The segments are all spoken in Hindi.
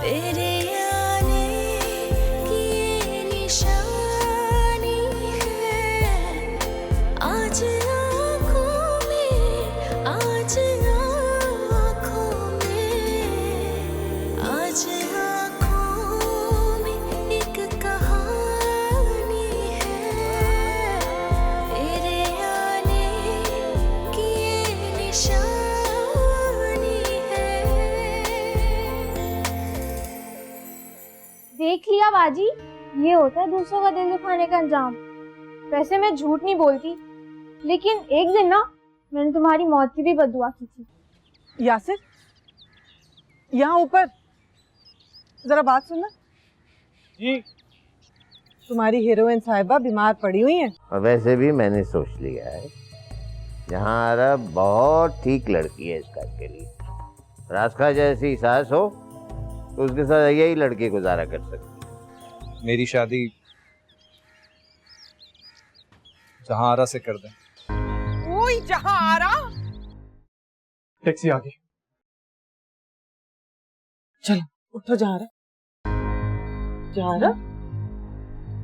तेरे आने की ये निशानी है, आज आँखों में, आज आँखों में, आज आँखों में एक कहानी है, तेरे आने की ये निशानी है। देख लिया बाजी, ये होता है दूसरों का दिल दुखाने का अंजाम। वैसे मैं झूठ नहीं बोलती, लेकिन एक दिन ना मैंने तुम्हारी मौत की भी बद्दुआ की थी। यासिर, यहाँ ऊपर जरा बात सुनना जी। तुम्हारी हीरोइन साहिबा बीमार पड़ी हुई है। और वैसे भी मैंने सोच लिया है, यहाँ अरब बहुत ठीक लड़की है इस घर के लिए। रास्का जैसी सास हो तो उसके साथ यही लड़की गुजारा कर सकती। मेरी शादी जहां से कर दें। ओए जहां टैक्सी आ गई। चलो उठो जहारा। जहारा,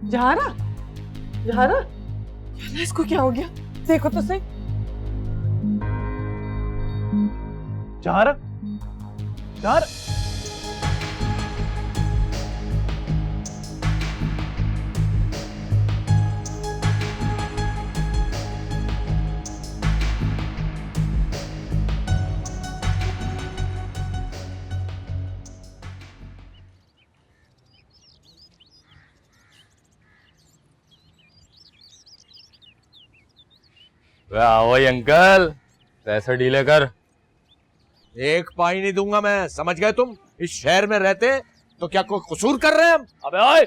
जहारा, जहारा, इसको क्या हो गया? देखो तो सही। जहारा, जहारा। आओ अंकल, पैसे डीले कर। एक पाई नहीं दूंगा मैं, समझ गए तुम? इस शहर में रहते तो क्या कोई कसूर कर रहे हैं हम? अबे ओए,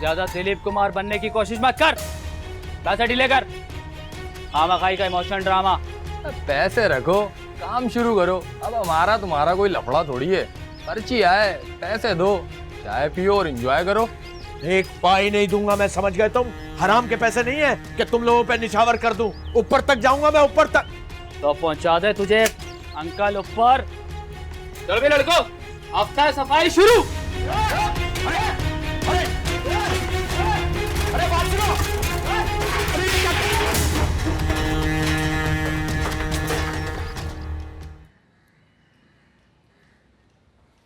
ज्यादा दिलीप कुमार बनने की कोशिश मत कर। पैसे डीले कर। खामखाई का इमोशनल ड्रामा। पैसे रखो, काम शुरू करो। अब हमारा तुम्हारा कोई लफड़ा थोड़ी है। पर्ची आए, पैसे दो, चाय पियो और एंजॉय करो। एक पाई नहीं दूंगा मैं, समझ गए तुम? हराम के पैसे नहीं है कि तुम लोगों पे निछावर कर दूं। ऊपर तक जाऊंगा मैं, ऊपर तक। तो पहुंचा दे तुझे अंकल ऊपर। चल बे लड़को, अब से सफाई शुरू। अरे बात सुनो।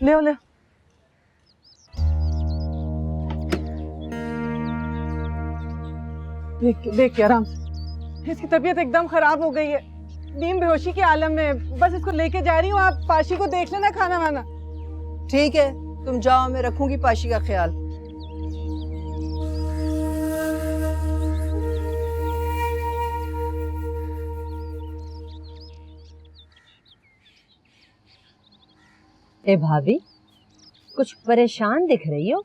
ले ले। देख के आराम से। इसकी तबीयत एकदम खराब हो गई है, नीम बेहोशी के आलम में। बस इसको लेके जा रही हूँ, आप पाशी को देख लेना खाना वाना। ठीक है, तुम जाओ, मैं रखूंगी पाशी का ख्याल। ए भाभी, कुछ परेशान दिख रही हो?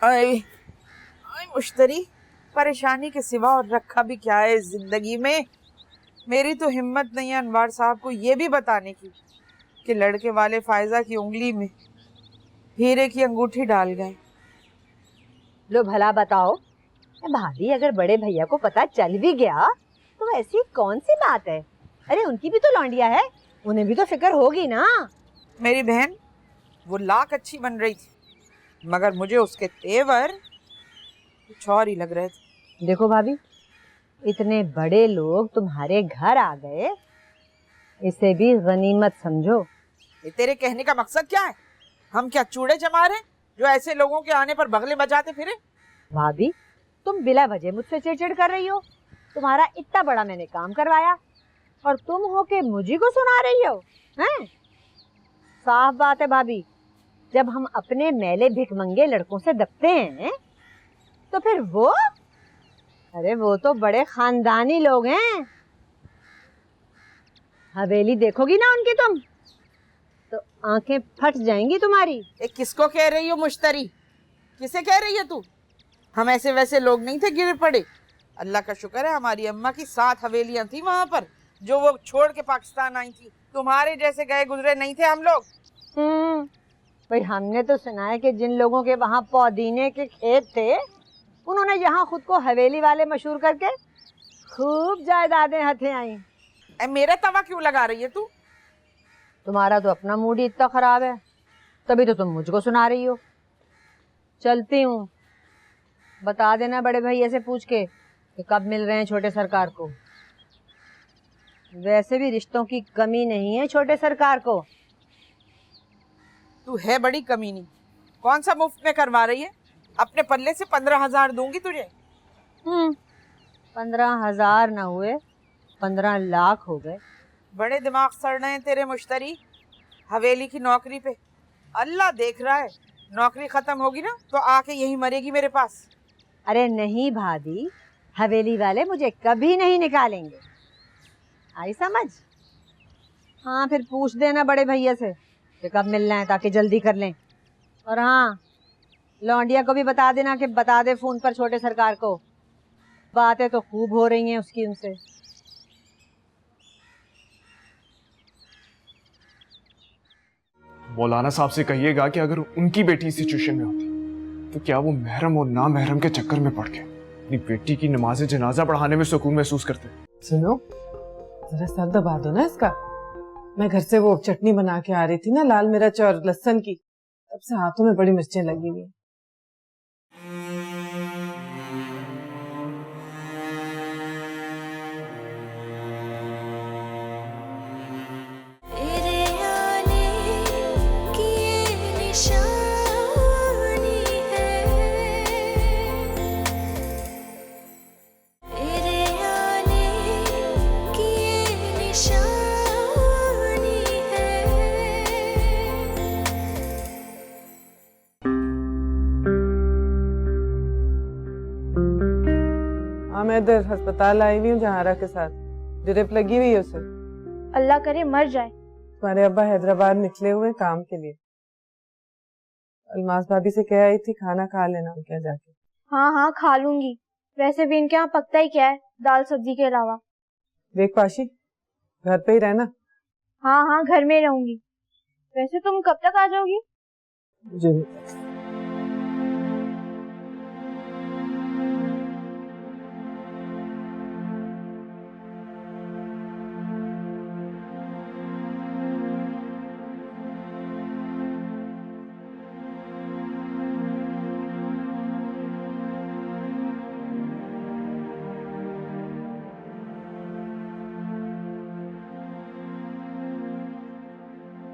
आए मुश्तरी, परेशानी के सिवा और रखा भी क्या है इस जिंदगी में। मेरी तो हिम्मत नहीं है अनवार साहब को ये भी बताने की कि लड़के वाले फायजा की उंगली में हीरे की अंगूठी डाल गए। लो भला बताओ, भाभी अगर बड़े भैया को पता चल भी गया तो ऐसी कौन सी बात है? अरे उनकी भी तो लौंडिया है, उन्हें भी तो फिक्र होगी ना। मेरी बहन वो लाख अच्छी बन रही थी, मगर मुझे उसके तेवर कुछ और ही लग रहे थे। देखो भाभी, इतने बड़े लोग तुम्हारे घर आ गए, इसे भी गनीमत समझो। ये तेरे कहने का मकसद क्या है? हम क्या चूड़े चमार हैं जो ऐसे लोगों के आने पर बगले बजाते फिरे? भाभी, तुम बिला वजह मुझसे चिड़चिड़ कर रही हो। तुम्हारा इतना बड़ा मैंने काम करवाया और तुम हो के मुझी को सुना रही हो, हैं? साफ बात है भाभी, जब हम अपने मैले भिखमंगे लड़कों से दबते हैं तो फिर वो, अरे वो तो बड़े खानदानी लोग हैं। हवेली देखोगी ना उनकी तुम तो आंखें फट जाएंगी तुम्हारी। किसको कह रही हो मुश्तरी? किसे कह रही है तू? हम ऐसे वैसे लोग नहीं थे गिर पड़े। अल्लाह का शुक्र है हमारी अम्मा की 7 हवेलियां थी वहां पर जो वो छोड़ के पाकिस्तान आई थी। तुम्हारे जैसे गए गुजरे नहीं थे हम लोग। भाई हमने तो सुना है कि जिन लोगों के वहाँ पौदीने के खेत थे उन्होंने यहाँ खुद को हवेली वाले मशहूर करके खूब जायदादें हथे आई। मेरा तवा क्यों लगा रही है तू? तुम्हारा तो अपना मूड ही इतना खराब है। तभी तो तुम मुझको सुना रही हो। चलती हूँ, बता देना बड़े भैया से पूछ के कि कब मिल रहे हैं छोटे सरकार को। वैसे भी रिश्तों की कमी नहीं है छोटे सरकार को। तू है बड़ी कमीनी। कौन सा मुफ्त में करवा रही है? अपने पल्ले से 15,000 दूंगी तुझे। 15,000 ना हुए 15 लाख हो गए। बड़े दिमाग सड़ रहे हैं तेरे मुश्तरी। हवेली की नौकरी पे अल्लाह देख रहा है, नौकरी खत्म होगी ना तो आके यहीं मरेगी मेरे पास। अरे नहीं भाभी, हवेली वाले मुझे कभी नहीं निकालेंगे। आई समझ? हाँ, फिर पूछ देना बड़े भैया से कि कब मिलना है ताकि जल्दी कर लें। और हाँ, लौंडिया को भी बता देना कि बता दे फोन पर छोटे सरकार को। बातें तो खूब हो रही हैं उसकी उनसे। मौलाना साहब से कहिएगा कि अगर उनकी बेटी इस सिचुएशन में होती तो क्या वो महरम और ना महरम के चक्कर में पड़ के अपनी बेटी की नमाज जनाजा पढ़ाने में सुकून महसूस करते। सुनो, जरा सर दबा दो ना इसका। मैं घर से वो चटनी बना के आ रही थी ना, लाल मिर्च और लहसुन की, तब से हाथों में बड़ी मिर्चें लगी हुई हैं। तेरे आने की ये निशानी है, तेरे आने की ये निशानी है। हाँ, मैं इधर अस्पताल आई हुई हूँ जहारा के साथ। ड्रिप लगी हुई है उसे। अल्लाह करे मर जाए। तुम्हारे अब्बा हैदराबाद निकले हुए काम के लिए। अलमास भाभी से कह आई थी खाना खा लेना उनके यहाँ जाके। हाँ हाँ, खा लूंगी। वैसे भी इनके यहाँ पकता ही क्या है, दाल सब्जी के अलावा। देख पाशी, घर पे ही रहना। हाँ हाँ, घर में रहूंगी। वैसे तुम कब तक आ जाओगी? मुझे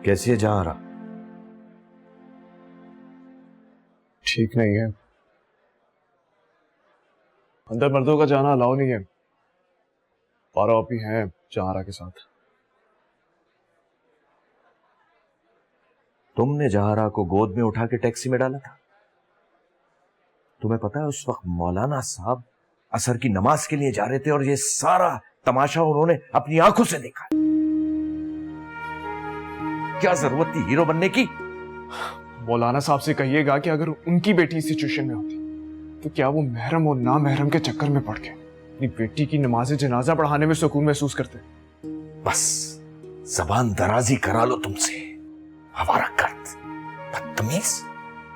कैसी है जहारा? ठीक नहीं है। अंदर मर्दों का जाना अलाउ नहीं है। पारा आप ही हैं जहारा के साथ। तुमने जहारा को गोद में उठा के टैक्सी में डाला था। तुम्हें पता है उस वक्त मौलाना साहब असर की नमाज के लिए जा रहे थे और ये सारा तमाशा उन्होंने अपनी आंखों से देखा। क्या जरूरत थी हीरो बनने की? मौलाना साहब से कहिएगा कि अगर उनकी बेटी इस सिचुएशन में होती तो क्या वो महरम और ना महरम के चक्कर में पड़ के अपनी बेटी की नमाज जनाजा पढ़ाने में सुकून महसूस करते। बस जबान दराजी करा लो तुमसे, हमारा कर्द बदतमीज।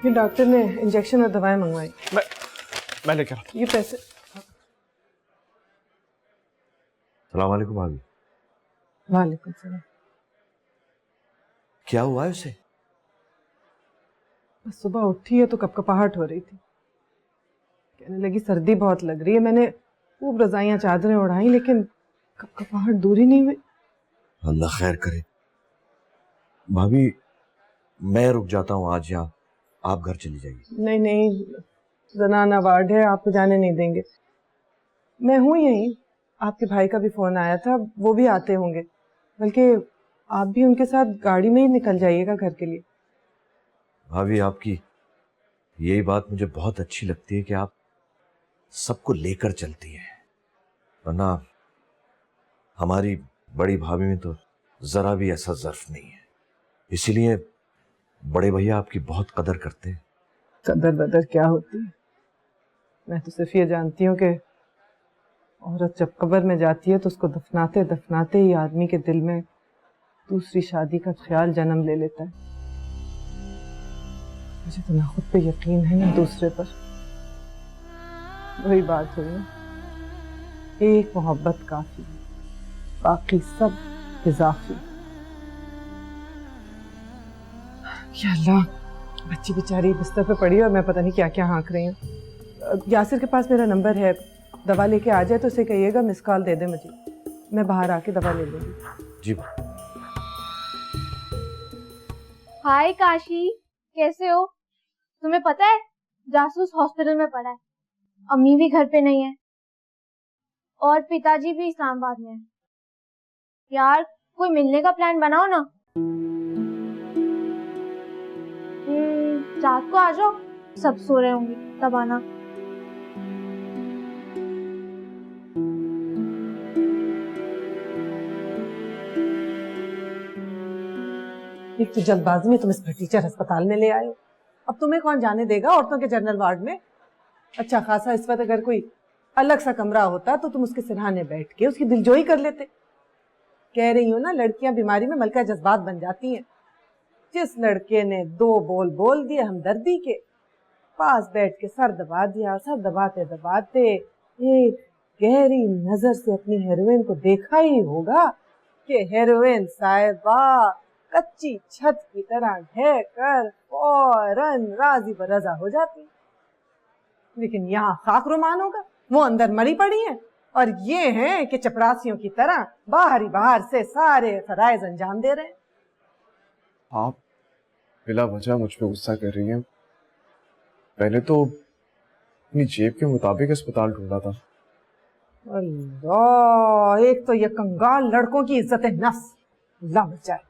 ये डॉक्टर ने इंजेक्शन और दवाएं मंगवाई। मैं लेकर आता हूं। ये पैसे। सलाम वालेकुम भाभी। वालेकुम सलाम। क्या हुआ है उसे? बस सुबह उठी है तो कपकपाहट हो रही थी। कहने लगी सर्दी बहुत लग रही है। मैंने खूब रजाइयां चादरें उड़ाई लेकिन कपकपाहट दूर ही नहीं हुई। अल्लाह खैर करे। भाभी मैं रुक जाता हूँ आज, यहाँ आप घर चली जाइए। नहीं नहीं, जनाना वार्ड है, आपको जाने नहीं देंगे। मैं हूँ यहीं। आपके भाई का भी फोन आया था, वो भी आते होंगे। बल्कि आप भी उनके साथ गाड़ी में ही निकल जाइएगा घर के लिए। भाभी आपकी यही बात मुझे बहुत अच्छी लगती है कि आप सबको लेकर चलती है, वरना हमारी बड़ी भाभी में तो जरा भी ऐसा ज़र्फ नहीं है। इसीलिए बड़े भैया आपकी बहुत कदर करते हैं। कदर बदर क्या होती है? मैं तो सिर्फ ये जानती हूँ कि औरत जब कब्र में जाती है तो उसको दफनाते दफनाते ही आदमी के दिल में दूसरी शादी का ख्याल जन्म ले लेता है। मुझे तो ना खुद पे यकीन है ना दूसरे पर। वही बात हुई ना, एक मोहब्बत काफी, बाकी सब इजाफी। या अल्लाह, बच्ची बेचारी बिस्तर पे पड़ी है और मैं पता नहीं क्या क्या हाँक रही हूँ। यासिर के पास मेरा नंबर है, दवा लेके आ जाए तो उसे कहिएगा मिस कॉल दे दे मुझे, मैं बाहर आके दवा ले लूँगी। जी। हाय काशी, कैसे हो? तुम्हें पता है जासूस हॉस्पिटल में पड़ा है, अम्मी भी घर पे नहीं है और पिताजी भी इस्लामाबाद में है। यार कोई मिलने का प्लान बनाओ ना। रात को आ जाओ, सब सो रहे होंगे तब आना। एक तो जल्दबाजी में तुम इस टीचर अस्पताल में ले आए हो, अब तुम्हें कौन जाने देगा औरतों के जनरल वार्ड में। अच्छा खासा इस वक्त अगर कोई अलग सा कमरा होता तो तुम उसके सिरहाने बैठ के उसकी दिलजोई कर लेते। कह रही हूँ ना, लड़कियां बीमारी में मलका जज्बात बन जाती हैं। जिस लड़के ने 2 बोल बोल दिए हमदर्दी के, पास बैठ के सर दबा दिया, सर दबाते दबाते एक गहरी नजर से अपनी हेरोइन को देखा ही होगा कि हेरोइन साहिबा कच्ची छत की तरह ढह कर फौरन राजी बरजा हो जाती। लेकिन यहाँ खाक रुमान होगा, वो अंदर मरी पड़ी है और ये हैं कि चपरासियों की तरह बाहर से सारे फराइज अंजाम दे रहे हैं। आप बिला वजह मुझ पे गुस्सा कर रही हैं। पहले तो अपनी जेब के मुताबिक अस्पताल ढूंढा था। अल्लाह, एक तो ये कंगाल लड़कों की इज्जत नफ्स, अल्लाह बचाए।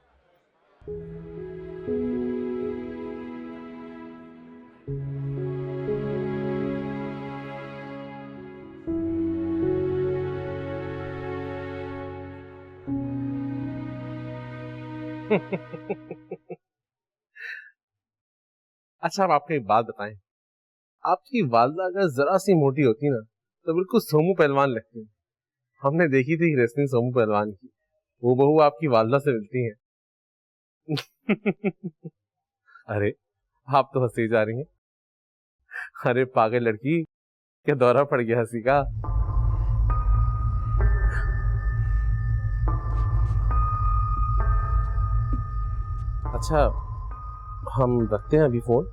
अच्छा, अब आपको एक बात बताएं, आपकी वालदा अगर जरा सी मोटी होती ना तो बिल्कुल सोमू पहलवान लगती है। हमने देखी थी रेसलिंग सोमू पहलवान की, वो बहू आपकी वालदा से मिलती हैं। अरे आप तो हंसी जा रही हैं। अरे पागल लड़की, क्या दौरा पड़ गया हंसी का? अच्छा, हम रखते हैं अभी फोन।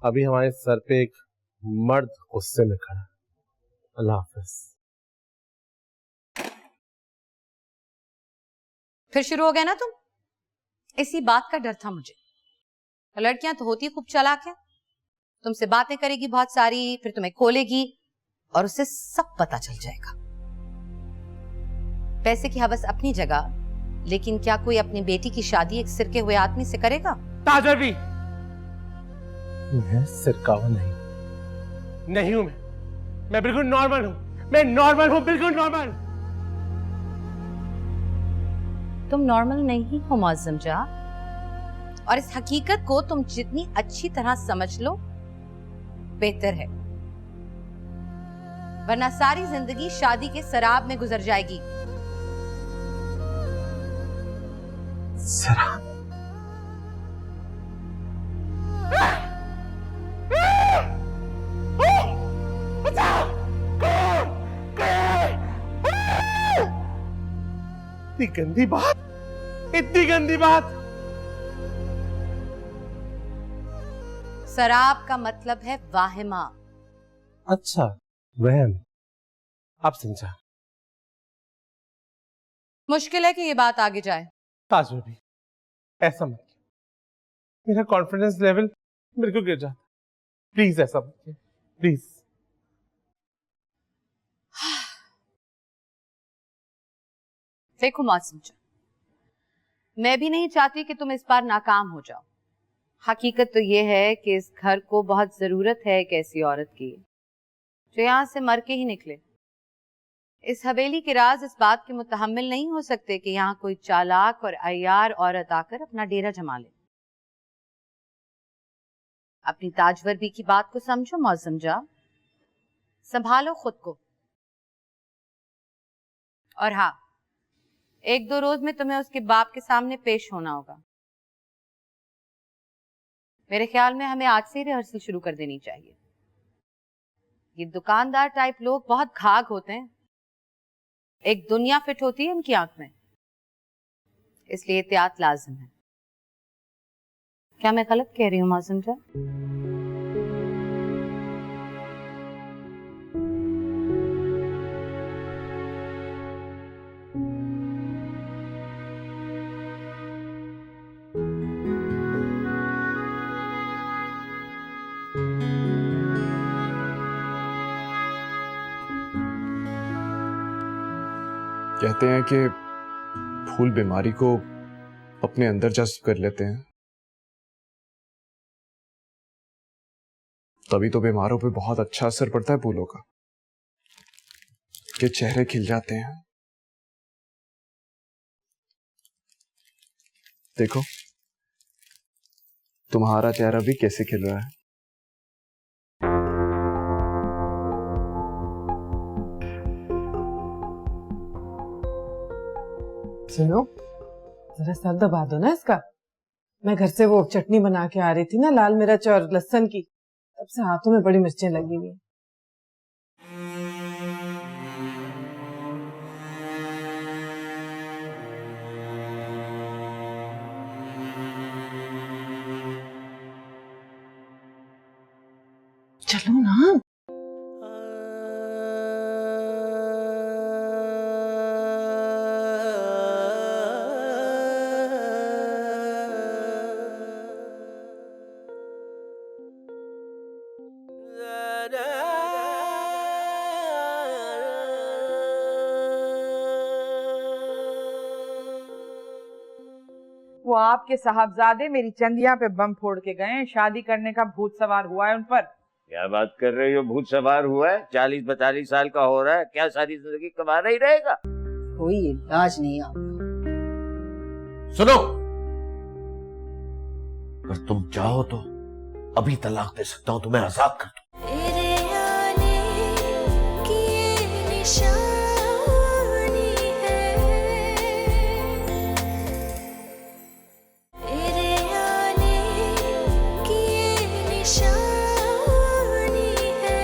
अभी हमारे सर पे एक मर्द गुस्से में खड़ा। अल्लाह हाफिज। फिर शुरू हो गया ना तुम? इसी बात का डर था मुझे। लड़कियां तो होती खूब चालाक है, तुमसे बातें करेगी बहुत सारी, फिर तुम्हें खोलेगी और उसे सब पता चल जाएगा। पैसे की हवस अपनी जगह, लेकिन क्या कोई अपनी बेटी की शादी एक सिरके हुए आदमी से करेगा? ताजर भी, मैं सिरकावा नहीं हूं। मैं बिल्कुल नॉर्मल हूं। मैं नॉर्मल हूं, बिल्कुल नॉर्मल। तुम नॉर्मल नहीं हो मौज़म जा, और इस हकीकत को तुम जितनी अच्छी तरह समझ लो बेहतर है, वरना सारी जिंदगी शादी के शराब में गुजर जाएगी। शराब? इतनी गंदी बात, इतनी गंदी बात। शराब का मतलब है वाहिमा। अच्छा, वहम। आप समझा। मुश्किल है कि ये बात आगे जाए। ताजर भी, ऐसा मत किया। मेरा कॉन्फिडेंस लेवल मेरे को गिर जाता। प्लीज ऐसा मत किया, प्लीज। देखो मौसम, मैं भी नहीं चाहती कि तुम इस बार नाकाम हो जाओ। हकीकत तो ये है कि इस घर को बहुत जरूरत है एक ऐसी औरत की जो यहां से मर के ही निकले। इस हवेली के राज इस बात के मुतहम्मिल नहीं हो सकते कि यहाँ कोई चालाक और अय्यार औरत आकर अपना डेरा जमा ले। अपनी ताजवर की बात को समझो मौसम जा, संभालो खुद को। और हाँ, 1-2 रोज में तुम्हें उसके बाप के सामने पेश होना होगा। मेरे ख्याल में हमें आज से ही रिहर्सल शुरू कर देनी चाहिए। ये दुकानदार टाइप लोग बहुत घाघ होते हैं, एक दुनिया फिट होती है इनकी आंख में, इसलिए एहतियात लाजिम है। क्या मैं गलत कह रही हूँ मासूम जान? कहते हैं कि फूल बीमारी को अपने अंदर जज्ब कर लेते हैं, तभी तो बीमारों पे बहुत अच्छा असर पड़ता है फूलों का, कि चेहरे खिल जाते हैं। देखो तुम्हारा चेहरा भी कैसे खिल रहा है। सुनो, जरा सर दबा दो ना इसका। मैं घर से वो चटनी बना के आ रही थी ना, लाल मिर्च और लहसुन की, तब से हाथों में बड़ी मिर्चें लगी हुई। चलो ना। वो आपके साहबजादे मेरी चंदिया पे बम फोड़ के गए हैं, शादी करने का भूत सवार हुआ है उन पर। क्या बात कर रही हो? भूत सवार हुआ है? 40-42 साल का हो रहा है, क्या सारी जिंदगी कमा ही रहेगा? कोई इलाज नहीं आपका। सुनो, अगर तुम चाहो तो अभी तलाक दे सकता हूं, तुम्हें आजाद कर दूं। तेरे आने की ये निशानी है, तेरे आने की ये निशानी है।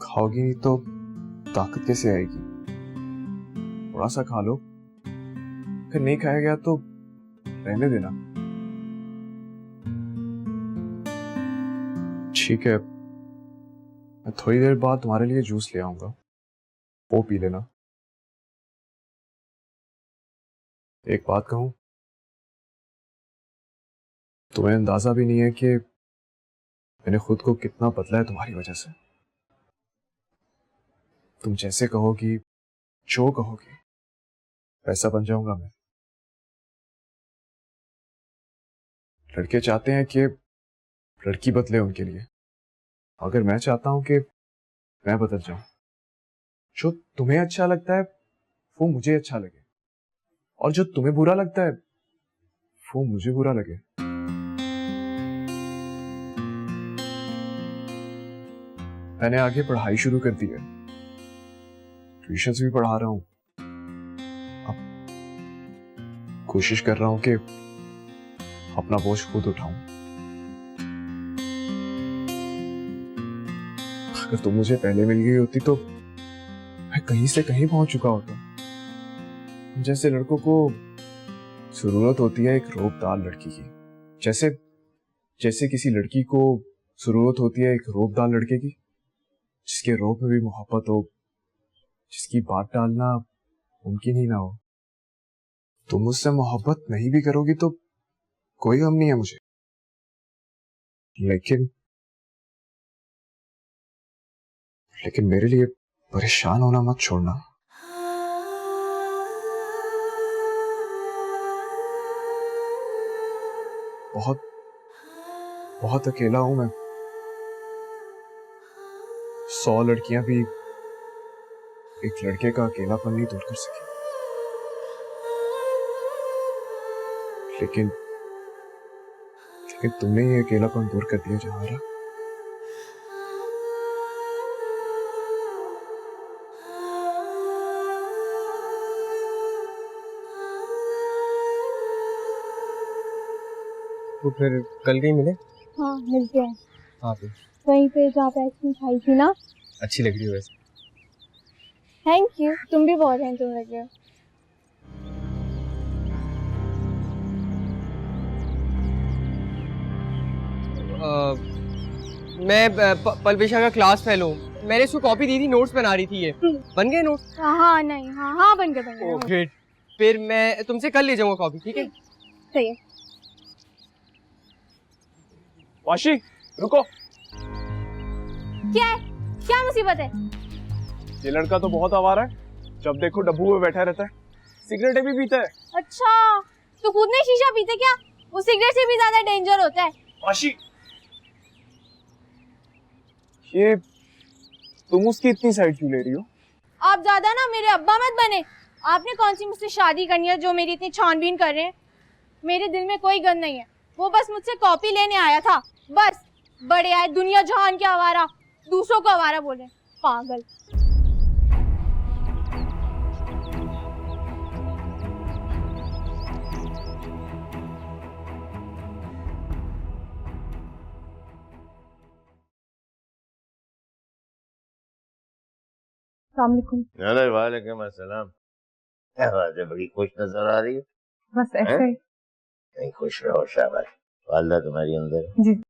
खाओगी नहीं तो ताकत कैसे आएगी? थोड़ा सा खा लो, फिर नहीं खाया गया तो रहने देना। ठीक है, मैं थोड़ी देर बाद तुम्हारे लिए जूस ले आऊंगा, वो पी लेना। एक बात कहूं, तुम्हें अंदाजा भी नहीं है कि मैंने खुद को कितना बदला है तुम्हारी वजह से। तुम जैसे कहोगी, जो कहोगी, वैसा बन जाऊंगा मैं। लड़के चाहते हैं कि लड़की बदले उनके लिए, अगर मैं चाहता हूं कि मैं बदल जाऊं, जो तुम्हें अच्छा लगता है वो मुझे अच्छा लगे, और जो तुम्हें बुरा लगता है वो मुझे बुरा लगे। मैंने आगे पढ़ाई शुरू कर दी है, ट्यूशंस भी पढ़ा रहा हूं। अब कोशिश कर रहा हूं कि अपना बोझ खुद उठाऊं। अगर तुम मुझे पहले मिल गई होती तो मैं कहीं से कहीं पहुंच चुका होता। जैसे लड़कों को जरूरत होती है एक रोबदार लड़की की, जैसे जैसे किसी लड़की को जरूरत होती है एक रोबदार लड़के की, जिसके रोब में भी मोहब्बत हो, जिसकी बात डालना मुमकिन ही ना हो। तुम मुझसे मोहब्बत नहीं भी करोगी तो कोई गम नहीं है मुझे, लेकिन मेरे लिए परेशान होना मत छोड़ना। बहुत बहुत अकेला हूं मैं। 100 लड़कियां भी एक लड़के का अकेलापन नहीं दूर कर सकी, लेकिन तुमने ये अकेलापन दूर कर दिया जहारा। तो फिर कल कहीं मिले? हाँ मिलते हैं, हाँ फिर वहीं पे जहाँ पे आइसक्रीम खाई थी ना, अच्छी लग रही हो वैसे। थैंक यू, तुम भी बहुत हैंडसम लग रहे हो। मैं पलविशा का क्लास फेल हूँ। मैंने इसको कॉपी दी थी, नोट्स बना रही थी। ये बन गए नोट्स? हाँ नहीं, हाँ बन गए। ग्रेट, फिर मैं तुमसे कल ले जाऊंगा कॉपी, ठीक है? सही है। वाशी रुको। क्या है? क्या मुसीबत है? ये लड़का तो बहुत आवारा है, जब देखो डब्बू में बैठा रहता है, सिगरेटें भी पीता है। अच्छा, तो खुद नहीं शीशा पीते क्या? वो सिगरेट से भी ज्यादा डेंजर होता है। वाशी, ये तुम उसकी इतनी साइड क्यों ले रही हो? आप ज्यादा ना मेरे अब्बा मत बने। आपने कौन सी मुझसे शादी करनी है जो मेरी इतनी छानबीन कर रहे हैं? मेरे दिल में कोई गंद नहीं है, वो बस मुझसे कॉपी लेने आया था, बस। बड़े आए दुनिया जहान के आवारा, दूसरों को आवारा बोले, पागल। अरे वालेकुम अस्सलाम। क्या बात है, बड़ी खुश नजर आ रही है। बस ऐसे ही। नहीं, खुश रहो, शाबाश। वालदा तुम्हारी अंदर है? जी।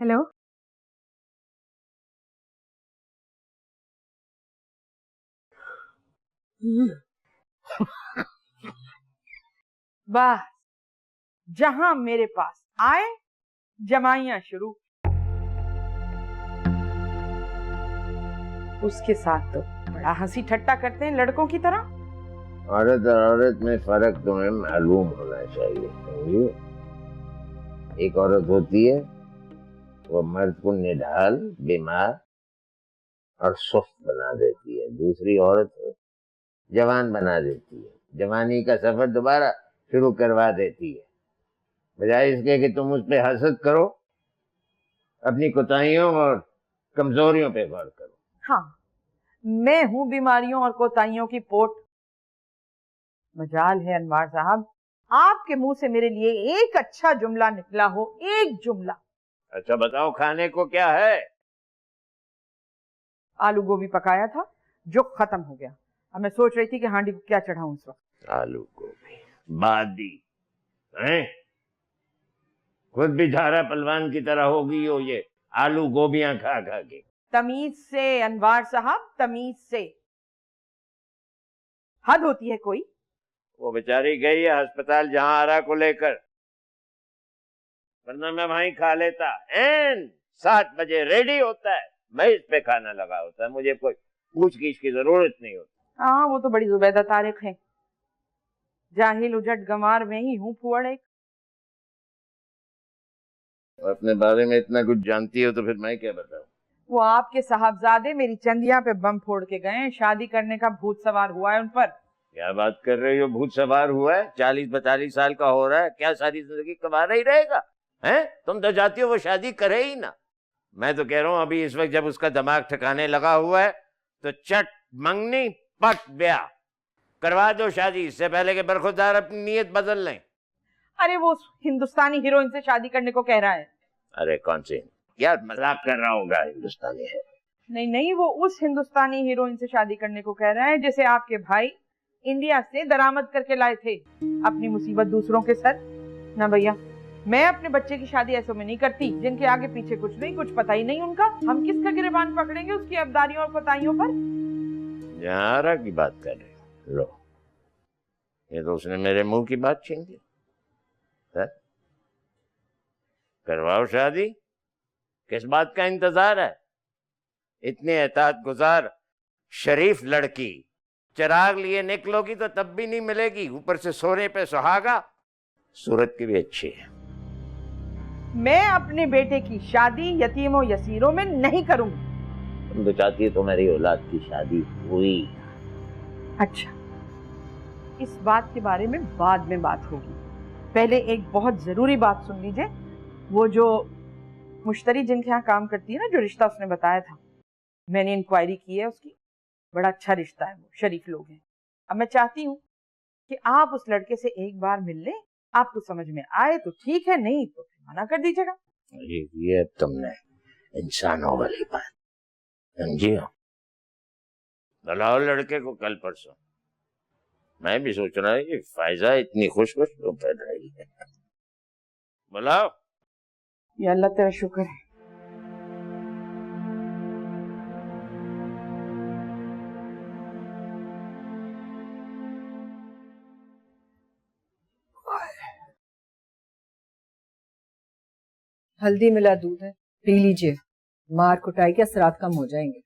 हेलो, बस जहां मेरे पास आए जमाइयां शुरू। उसके साथ तो बड़ा हंसी ठट्टा करते हैं लड़कों की तरह। औरत और औरत में फर्क तुम्हें मालूम होना चाहिए, समझी? एक औरत होती है वो मर्द को निढाल, बीमार और सुस्त बना देती है। दूसरी औरत जवान बना देती है, जवानी का सफर दोबारा शुरू करवा देती है। बजाय इसके कि तुम उस पे हसद करो, अपनी कोताहियों और कमजोरियों पे गौर करो। हाँ, मैं हूं बीमारियों और कोताहियों की पोट। मजाल है अनवार साहब, आपके मुंह से मेरे लिए एक अच्छा जुमला निकला हो, एक जुमला। अच्छा बताओ, खाने को क्या है? आलू गोभी पकाया था जो खत्म हो गया। अब मैं सोच रही थी कि हांडी को क्या चढ़ाऊं इस वक्त। आलू गोभी बादी हैं? खुद भी झारा पलवान की तरह हो गई हो ये आलू गोभियां खा खा के। तमीज से अनवार साहब, तमीज से। हद होती है कोई। वो बेचारी गई है अस्पताल जहां आरा को लेकर, वरना मैं वहीं खा लेता। एन 7 बजे रेडी होता है, मैं इस पे खाना लगा होता है, मुझे कोई पूछ-गीछ की जरूरत नहीं होती। हाँ, वो तो बड़ी जुबैदा तारिक है। जाहिल उजट गंवार में ही हूँ फुअड़ एक। अपने बारे में इतना कुछ जानती हो तो फिर मैं क्या बताऊं? वो आपके साहबजादे मेरी चंदिया पे बम फोड़ के गए हैं, शादी करने का भूत सवार हुआ है उन पर। क्या बात कर रही हो? भूत सवार हुआ है? 40-42 साल का हो रहा है, क्या सारी जिंदगी कमारा ही रहेगा? हैं? तुम तो चाहती हो वो शादी करे ही ना। मैं तो कह रहा हूँ अभी इस वक्त जब उसका दिमाग ठिकाने लगा हुआ है तो चट मंगनी पट ब्याह करवा दो शादी, इससे पहले कि बरखुरदार अपनी नीयत बदल लें। अरे वो हिंदुस्तानी हीरोइन से शादी करने को कह रहा है। अरे कौन सी? क्या मजाक कर रहा होगा हिंदुस्तानी है? नहीं नहीं, वो उस हिंदुस्तानी हीरोइन से शादी करने को कह रहा है जैसे आपके भाई इंडिया से दरामद करके लाए थे अपनी मुसीबत दूसरों के सर। ना भैया, मैं अपने बच्चे की शादी ऐसों में नहीं करती जिनके आगे पीछे कुछ नहीं, कुछ पता ही नहीं उनका। हम किसका गिरबान पकड़ेंगे उसकी अबदारियों और कोताहियों पर? यारा की बात कर रहे हो? लो, ये तो उसने मेरे मुंह की बात छीन ली। करवाओ शादी, किस बात का इंतजार है? इतनी एहतियात गुजार शरीफ लड़की चिराग लिए निकलोगी तो तब भी नहीं मिलेगी, ऊपर से सोने पे सुहागा, सूरत की भी अच्छी है। मैं अपने बेटे की शादी यतीमों यसीरों में नहीं करूंगी। तुम तो चाहती है तुम्हारी औलाद की शादी हुई। अच्छा, इस बात के बारे में बाद में बात होगी, पहले एक बहुत जरूरी बात सुन लीजिए। वो जो मुश्तरी जिनके यहाँ काम करती है ना, जो रिश्ता उसने बताया था, मैंने इंक्वायरी की है उसकी। बड़ा अच्छा रिश्ता है, वो शरीफ लोग हैं। अब मैं चाहती हूँ कि आप उस लड़के से एक बार मिल लें, आपको समझ में आए तो ठीक है, नहीं तो फिर मना कर दीजिएगा। ये तुमने इंसानों वाली बात समझी हो। बुलाओ लड़के को कल परसों। मैं भी सोच रहा हूँ कि फायजा इतनी खुश खुश क्यों पैदा रही है। बुलाओ। ये अल्लाह तेरा शुक्र है। हल्दी मिला दूध है, पी लीजिए। मार कुटाई के असरात कम हो जाएंगे।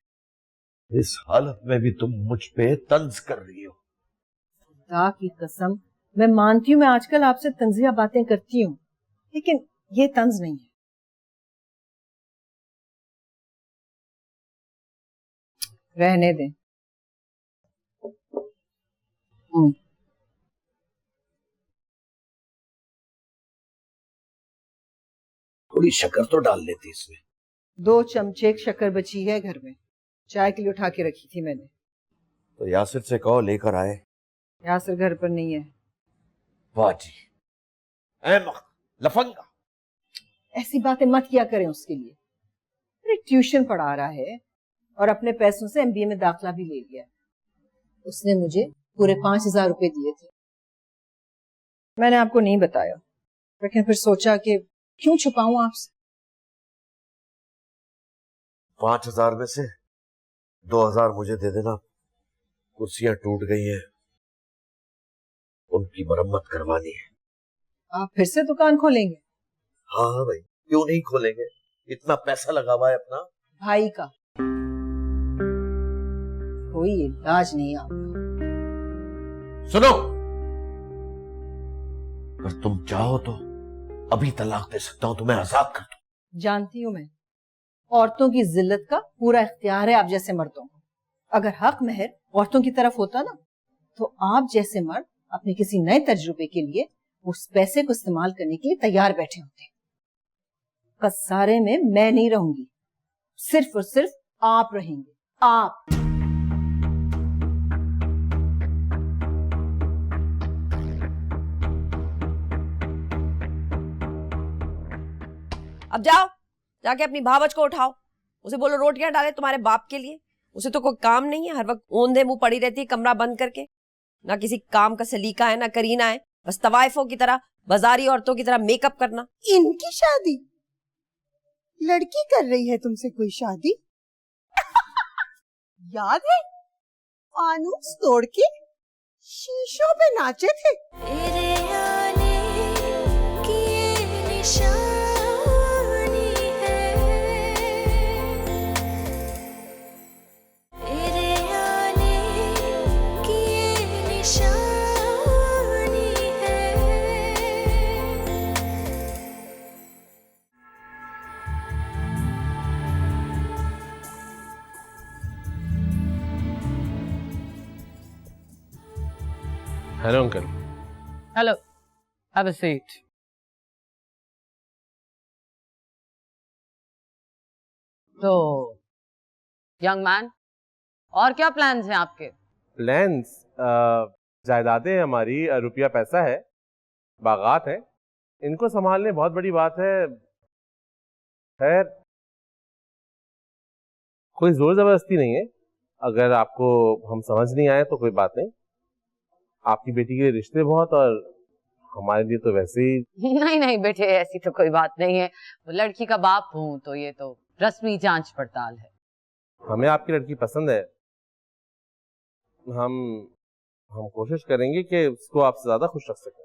इस हालत में भी तुम मुझ पे तंज कर रही हो। खुदा की कसम, मैं मानती हूँ मैं आजकल आपसे तंजिया बातें करती हूँ, लेकिन ये तंज नहीं है। रहने दें। थोड़ी शक्कर तो डाल लेती इसमें। 2 चमचे शक्कर बची है घर में, चाय के लिए उठा के रखी थी मैंने। तो यासिर से कहो लेकर आए। यासिर घर पर नहीं है। वाह जी, लफंगा। ऐसी बातें मत किया करें उसके लिए। अरे ट्यूशन पढ़ा रहा है और अपने पैसों से एमबीए में दाखिला भी ले लिया। उसने मुझे पूरे 5,000 रुपए दिए थे। मैंने आपको नहीं बताया, लेकिन फिर सोचा कि क्यों छुपाऊं आपसे। 5,000 में से 2,000 मुझे दे देना। कुर्सियां टूट गई हैं, उनकी मरम्मत करवानी है। आप फिर से दुकान खोलेंगे? हाँ हाँ भाई, क्यों नहीं खोलेंगे, इतना पैसा लगा हुआ है अपना भाई का। कोई इलाज नहीं आपका। सुनो, अगर तुम चाहो तो अभी तलाक दे सकता हूं, तुम्हें आजाद कर दूं। जानती हूं मैं, औरतों की जिल्लत का पूरा इख्तियार है आप जैसे मर्दों को। अगर हक महर औरतों की तरफ होता ना, तो आप जैसे मर्द अपने किसी नए तजुर्बे के लिए उस पैसे को इस्तेमाल करने के लिए तैयार बैठे होते। कसारे में मैं नहीं रहूंगी, सिर्फ और सिर्फ आप रहेंगे। आप। अब जाओ, जाके अपनी भावच को उठाओ, उसे बोलो रोटियां डाले तुम्हारे बाप के लिए। उसे तो कोई काम नहीं है, हर वक्त ओंधे मुंह पड़ी रहती है कमरा बंद करके। ना किसी काम का सलीका है, ना करीना है, बस तवाइफों की तरह, बाजारी औरतों की तरह मेकअप करना। इनकी शादी? लड़की कर रही है तुमसे कोई शादी? याद है फानूस तोड़ के शीशों पे नाचे थे। तेरे आने की ये निशानी है, तेरे आने की ये निशानी है। Hello uncle. Hello, have a seat. तो यंग मैन, और क्या प्लान्स हैं आपके? प्लान्स? जायदादें हैं हमारी, रुपया पैसा है, बागात है, इनको संभालने बहुत बड़ी बात है। खैर, कोई जोर जबरदस्ती नहीं है। अगर आपको हम समझ नहीं आए तो कोई बात नहीं। आपकी बेटी के रिश्ते बहुत, और हमारे लिए तो वैसे ही। नहीं नहीं बेटे, ऐसी तो कोई बात नहीं है। वो लड़की का बाप हूँ तो ये तो रस्मी जांच पड़ताल है। हमें आपकी लड़की पसंद है। हम कोशिश करेंगे कि उसको आपसे ज्यादा खुश रख सकें।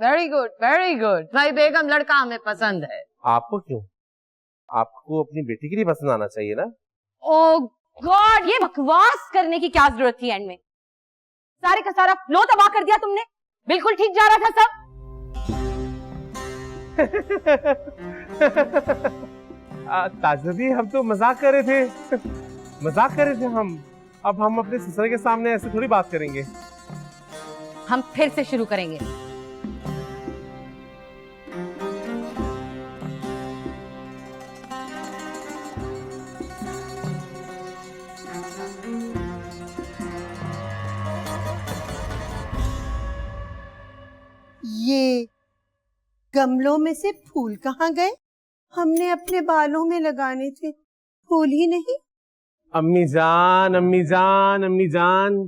Very good, very good. भाई बेगम लड़का हमें पसंद है। आपको क्यों? आपको अपनी बेटी के लिए पसंद आना चाहिए ना। ओह गॉड, ये बकवास करने की क्या जरूरत थी एंड में? सारे का सारा फ्लो तबाह कर दिया तुमने। बिल्कुल ठीक जा रहा था सब। ताजदी, हम तो मजाक कर रहे थे। मजाक कर रहे थे हम। अब हम अपने ससुर के सामने ऐसे थोड़ी बात करेंगे। हम फिर से शुरू करेंगे। ये गमलों में से फूल कहाँ गए? हमने अपने बालों में लगाने थे, फूल ही नहीं। अम्मी जान, अम्मी जान, अम्मी जान,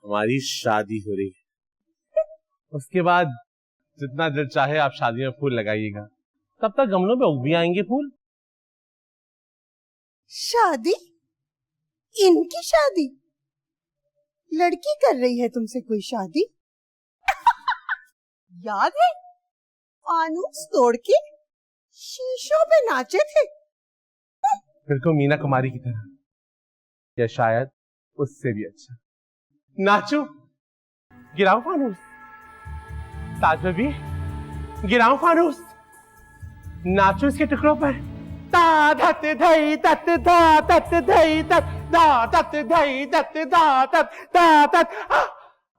हमारी शादी हो रही है। उसके बाद जितना दिल चाहे आप शादी में फूल लगाइएगा, तब तक गमलों में उग भी आएंगे फूल। शादी? इनकी शादी? लड़की कर रही है तुमसे कोई शादी? याद है फानूस तोड़ के शीशों पे नाचे थे? बिल्कुल मीना कुमारी की तरह, या शायद उससे भी अच्छा। नाचो, गिराओ फानूस। ताज भी गिराओ फानूस, नाचो इसके टुकड़ों पर। ता धत धई तत धा तत धई तत धा तत धई तत धा तत धा तत।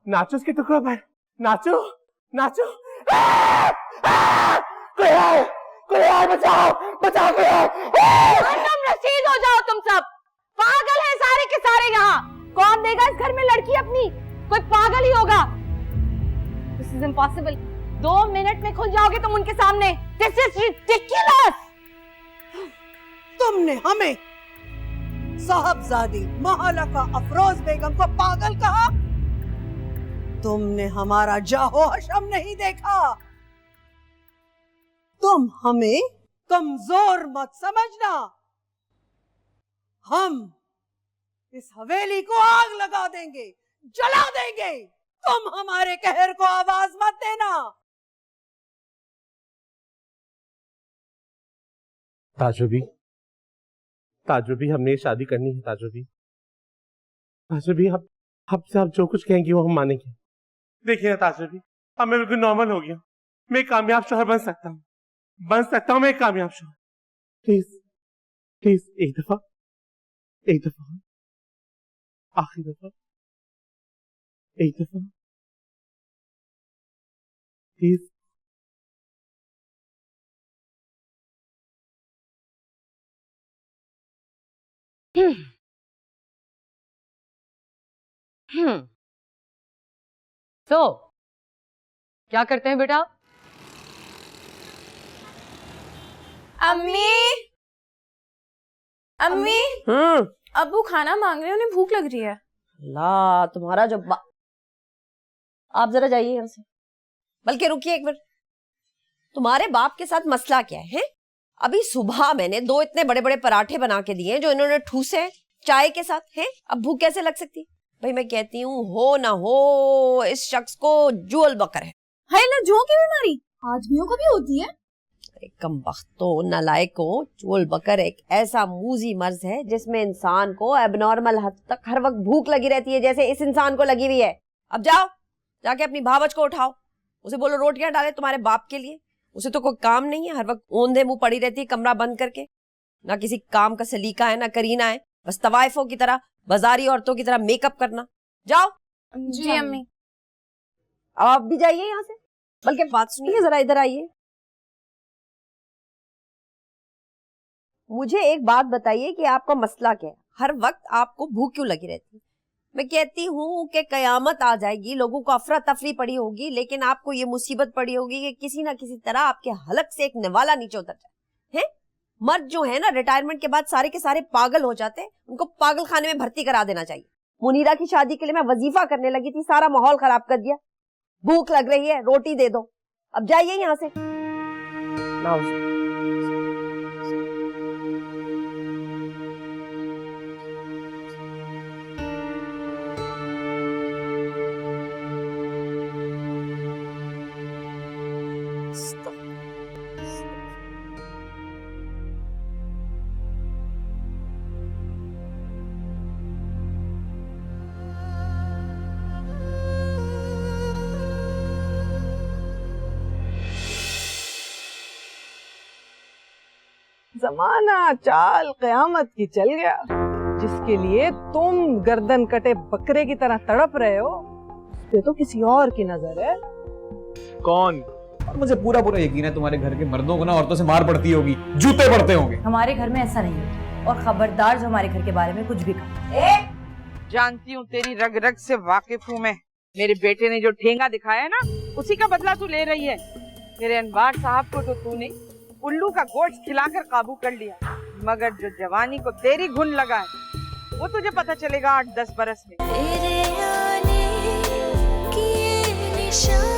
नाचो इसके टुकड़ों पर, नाचो नाचो। कोई आए, कोई आए, बचाओ बचाओ, कोई आए। तुम रसीद हो जाओ, तुम सब पागल हैं सारे के सारे। यहाँ कौन देगा इस घर में लड़की अपनी? कोई पागल ही होगा। This is impossible. 2 मिनट में खुल जाओगे तुम उनके सामने। This is ridiculous. तुमने हमें साहबजादी महालका अफरोज बेगम को पागल कहा? तुमने हमारा जाहो हशम नहीं देखा। तुम हमें कमजोर मत समझना। हम इस हवेली को आग लगा देंगे, जला देंगे। तुम हमारे कहर को आवाज मत देना। ताजुबी, ताजुबी, हमने शादी करनी है। ताजुबी, ताजुबी, आपसे आप जो कुछ कहेंगी वो हम मानेंगे। देखिए ना ताजुबी, अब मैं बिल्कुल नॉर्मल हो गया। मैं कामयाब शौहर बन सकता हूँ, बन सकता हूँ मैं एक कामयाब शौहर। प्लीज प्लीज, एक दफा, आखिरी दफा, एक दफा प्लीज। तो क्या करते हैं बेटा? अम्मी, अम्मी, अब्बू खाना मांग रहे हैं, उन्हें भूख लग रही है। ला तुम्हारा जो आप जरा जाइए यहाँ से। बल्कि रुकिए एक मिनट, तुम्हारे बाप के साथ मसला क्या है? अभी सुबह मैंने 2 इतने बड़े बड़े पराठे बना के दिए जो इन्होंने ठूसे हैं चाय के साथ। हैं अब भूख कैसे लग सकती? भाई मैं कहती हूँ हो ना हो, इस शख्स को जुअल बकर है। लज्जुओं की बीमारी आदमियों को भी होती है। कमबख्तों, नालायकों, जुअल बकर एक ऐसा मूजी मर्ज है जिसमें इंसान को एबनॉर्मल हद तक हर वक्त भूख लगी रहती है, जैसे इस इंसान को लगी हुई है। अब जाओ, जाके अपनी भावच को उठाओ, उसे बोलो रोटियां डाले तुम्हारे बाप के लिए। उसे तो कोई काम नहीं है, हर वक्त औंधे मुंह पड़ी रहती है कमरा बंद करके। ना किसी काम का सलीका है, ना करीना है, बस तवाइफों की तरह, बाजारी औरतों की तरह मेकअप करना। जाओ। जी अम्मी। अब आप भी जाइए यहाँ से। बल्कि बात सुनिए, जरा इधर आइए। मुझे एक बात बताइए कि आपका मसला क्या है? हर वक्त आपको भूख क्यों लगी रहती है? मैं कहती हूँ कि कयामत आ जाएगी, लोगों को अफरा तफरी पड़ी होगी, लेकिन आपको ये मुसीबत पड़ी होगी कि किसी ना किसी तरह आपके हलक से एक निवाला नीचे उतर जाए। हैं? मर्द जो है ना, रिटायरमेंट के बाद सारे के सारे पागल हो जाते हैं, उनको पागल खाने में भर्ती करा देना चाहिए। मुनीरा की शादी के लिए मैं वजीफा करने लगी थी, सारा माहौल खराब कर दिया। भूख लग रही है, रोटी दे दो। अब जाइए यहाँ से। जमाना चाल कयामत की चल गया। जिसके लिए तुम गर्दन कटे बकरे की तरह तड़प रहे हो, उस पे तो किसी और की नजर है। कौन? और मुझे पूरा पूरा यकीन है तुम्हारे घर के मर्दों को ना औरतों से मार पड़ती होगी, जूते पड़ते होंगे। हमारे घर में ऐसा नहीं है, और खबरदार जो हमारे घर के बारे में कुछ भी कहा। जानती हूँ, तेरी रग रग से वाकिफ हूँ मैं। मेरे बेटे ने जो ठेंगा दिखाया है ना, उसी का बदला तू ले रही है। तेरे अनवार साहब को तो तूने उल्लू का गोश्त खिलाकर काबू कर लिया, मगर जो जवानी को तेरी घुन लगा है वो तुझे पता चलेगा 8-10 बरस में। तेरे आने की ये निशान